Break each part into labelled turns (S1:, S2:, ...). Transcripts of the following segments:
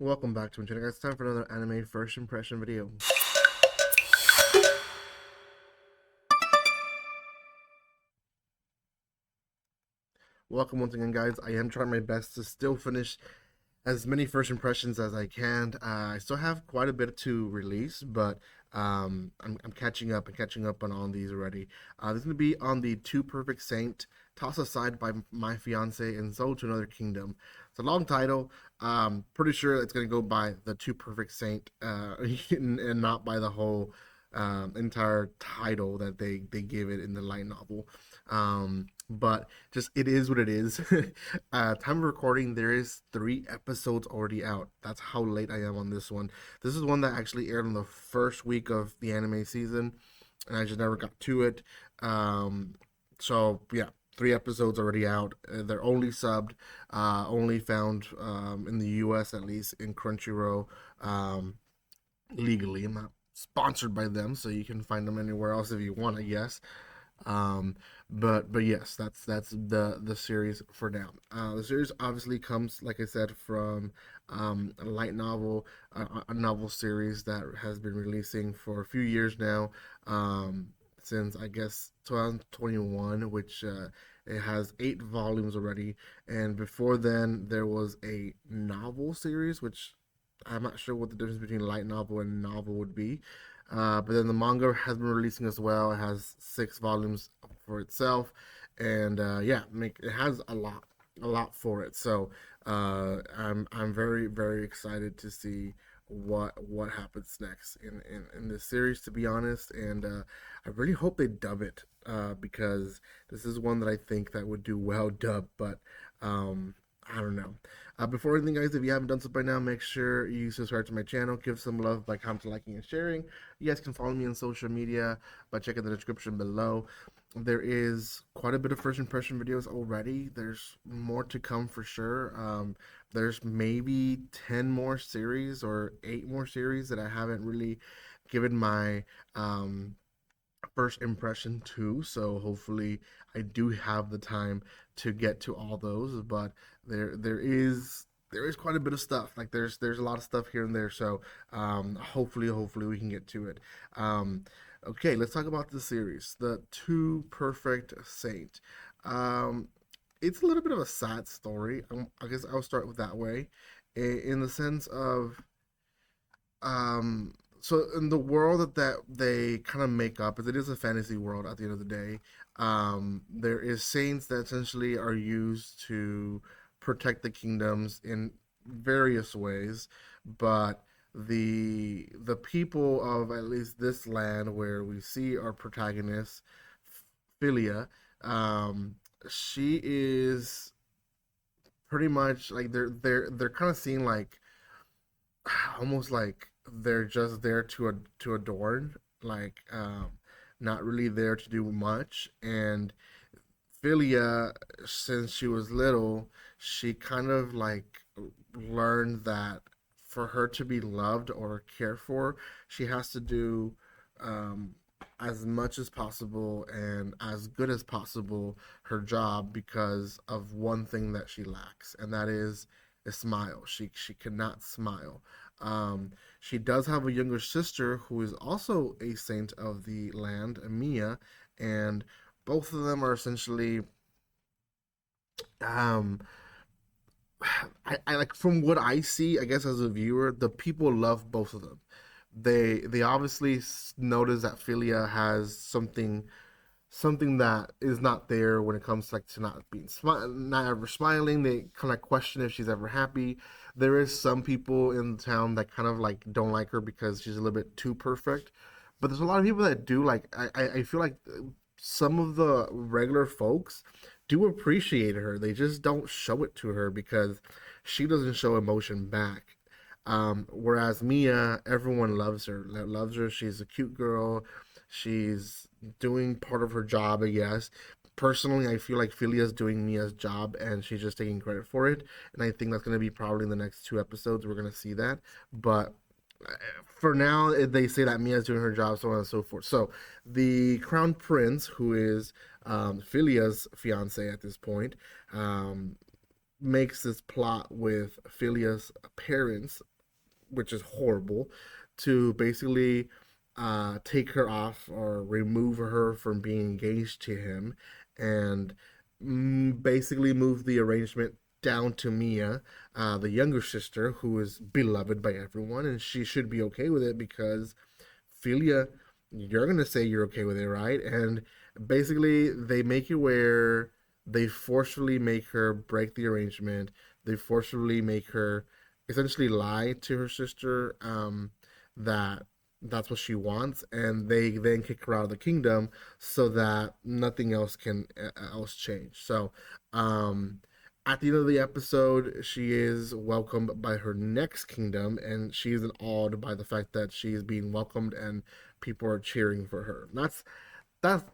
S1: Welcome back to my channel, guys. It's time for another anime first impression video. Welcome once again, guys. I am trying my best to still finish as many first impressions as I can. I still have quite a bit to release, but I'm catching up and catching up on all these already. This is going to be on the Two Perfect Saint, Tossed Aside by My Fiancé, and Sold to Another Kingdom. It's a long title. Pretty sure it's going to go by the Two Perfect Saint and not by the whole entire title that they give it in the light novel. But just it is what it is. Time of recording, there is 3 episodes already out. That's how late I am on this one. This is one that actually aired on the first week of the anime season, and I just never got to it. So yeah, 3 episodes already out. They're only subbed, only found in the US, at least in Crunchyroll, legally. I'm not sponsored by them, so you can find them anywhere else if you want, I guess. Um, but yes, that's the series for now. The series obviously comes, like I said, from a light novel, a novel series that has been releasing for a few years now, since I guess 2021, which it has 8 volumes already. And before then, there was a novel series, which I'm not sure what the difference between light novel and novel would be. But then the manga has been releasing as well. It has 6 volumes for itself, and yeah, it has a lot for it. So I'm very very excited to see what happens next in this series, to be honest. And I really hope they dub it, because this is one that I think that would do well dubbed, but I don't know. Before anything, guys, if you haven't done so by now, make sure you subscribe to my channel, give some love by commenting, liking, and sharing. You guys can follow me on social media by checking the description below. There is quite a bit of first impression videos already. There's more to come for sure. There's maybe 10 more series or 8 more series that I haven't really given my first impression to, so hopefully I do have the time to get to all those. But there is quite a bit of stuff. Like there's a lot of stuff here and there, so hopefully we can get to it. Okay, let's talk about the series, the Two Perfect Saint. um it's a little bit of a sad story. I guess I'll start with that way, in the sense of, so in the world that they kind of make up, as it is a fantasy world at the end of the day, there is saints that essentially are used to protect the kingdoms in various ways. But the people of at least this land where we see our protagonist, Philia, um, she is pretty much like they're kind of seen like almost like they're just there to adorn, like not really there to do much. And Philia, since she was little, she kind of like learned that for her to be loved or cared for, she has to do um, as much as possible and as good as possible her job, because of one thing that she lacks, and that is a smile. She cannot smile. Um, she does have a younger sister who is also a saint of the land, Mia, and both of them are essentially, um I like, from what I see, I guess as a viewer, the people love both of them. They obviously notice that Philia has something that is not there when it comes to, like, to not being not ever smiling. They kind of question if she's ever happy. There is some people in town that kind of like don't like her because she's a little bit too perfect, but there's a lot of people that do. Like, I feel like some of the regular folks do appreciate her. They just don't show it to her because she doesn't show emotion back. Whereas Mia, everyone loves her. Loves her. She's a cute girl. She's doing part of her job, I guess. Personally, I feel like Philia's doing Mia's job and she's just taking credit for it. And I think that's going to be probably in the next 2 episodes. We're going to see that. But for now, they say that Mia's doing her job, so on and so forth. So the crown prince, who is Philia's fiance at this point, makes this plot with Philia's parents, which is horrible, to basically take her off or remove her from being engaged to him, and basically move the arrangement down to Mia, the younger sister, who is beloved by everyone, and she should be okay with it because Philia, you're gonna say you're okay with it, right? And basically, they make it where they forcefully make her break the arrangement. They forcefully make her essentially lie to her sister, that that's what she wants, and they then kick her out of the kingdom so that nothing else can else change. So, um, at the end of the episode, she is welcomed by her next kingdom, and she's awed by the fact that she is being welcomed and people are cheering for her. That's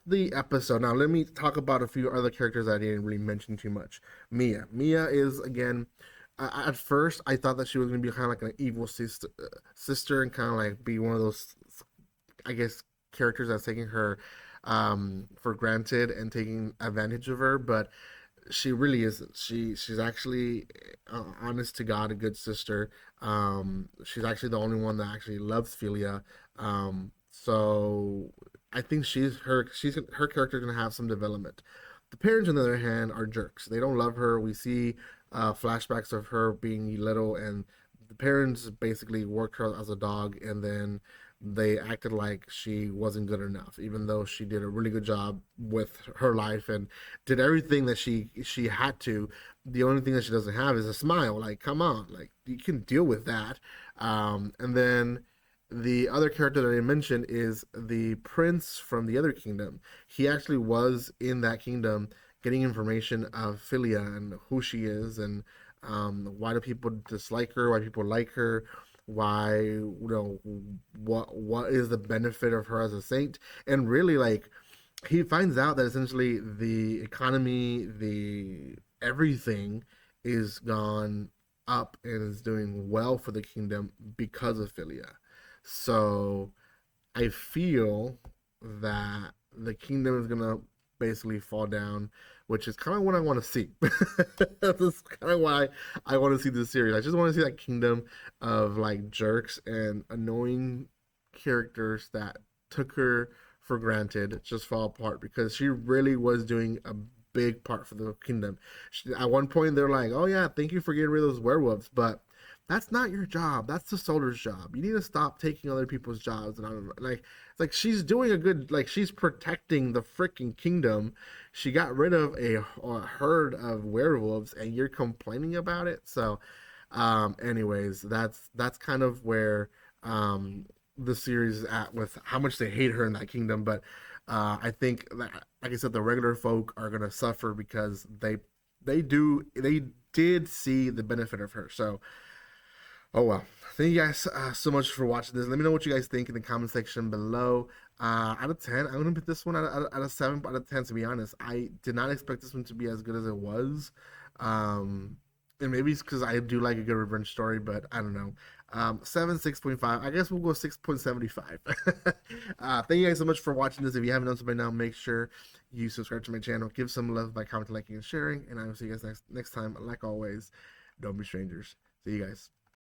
S1: the episode. Now let me talk about a few other characters I didn't really mention too much. Mia. Mia is again. At first, I thought that she was gonna be kind of like an evil sister, and kind of like be one of those, I guess, characters that's taking her for granted and taking advantage of her. But she really isn't. She's actually, honest to God, a good sister. She's actually the only one that actually loves Philia. So I think her character gonna have some development. The parents, on the other hand, are jerks. They don't love her. We see flashbacks of her being little, and the parents basically worked her as a dog, and then they acted like she wasn't good enough, even though she did a really good job with her life and did everything that she had to. The only thing that she doesn't have is a smile. Like, come on, like you can deal with that. And then the other character that I mentioned is the prince from the other kingdom. He actually was in that kingdom getting information of Philia and who she is, and why do people dislike her, why people like her, why, what is the benefit of her as a saint. And really, like, he finds out that essentially the economy, the everything is gone up and is doing well for the kingdom because of Philia. So I feel that the kingdom is gonna basically fall down, which is kind of what I want to see. That's kind of why I want to see this series. I just want to see that kingdom of like jerks and annoying characters that took her for granted just fall apart, because she really was doing a big part for the kingdom. At one point, they're like, "Oh yeah, thank you for getting rid of those werewolves," but that's not your job. That's the soldier's job. You need to stop taking other people's jobs. And I'm like, it's like she's doing a good, like she's protecting the freaking kingdom. She got rid of a herd of werewolves, and you're complaining about it. So, anyways, that's kind of where the series is at with how much they hate her in that kingdom. But I think that, like I said, the regular folk are gonna suffer because they did see the benefit of her. So. Oh well. Thank you guys so much for watching this. Let me know what you guys think in the comment section below. Out of 10, I'm going to put this one at a 7 out of 10, to be honest. I did not expect this one to be as good as it was. And maybe it's because I do like a good revenge story, but I don't know. 7, 6.5. I guess we'll go 6.75. Thank you guys so much for watching this. If you haven't done so by now, make sure you subscribe to my channel. Give some love by commenting, liking, and sharing. And I will see you guys next time. Like always, don't be strangers. See you guys.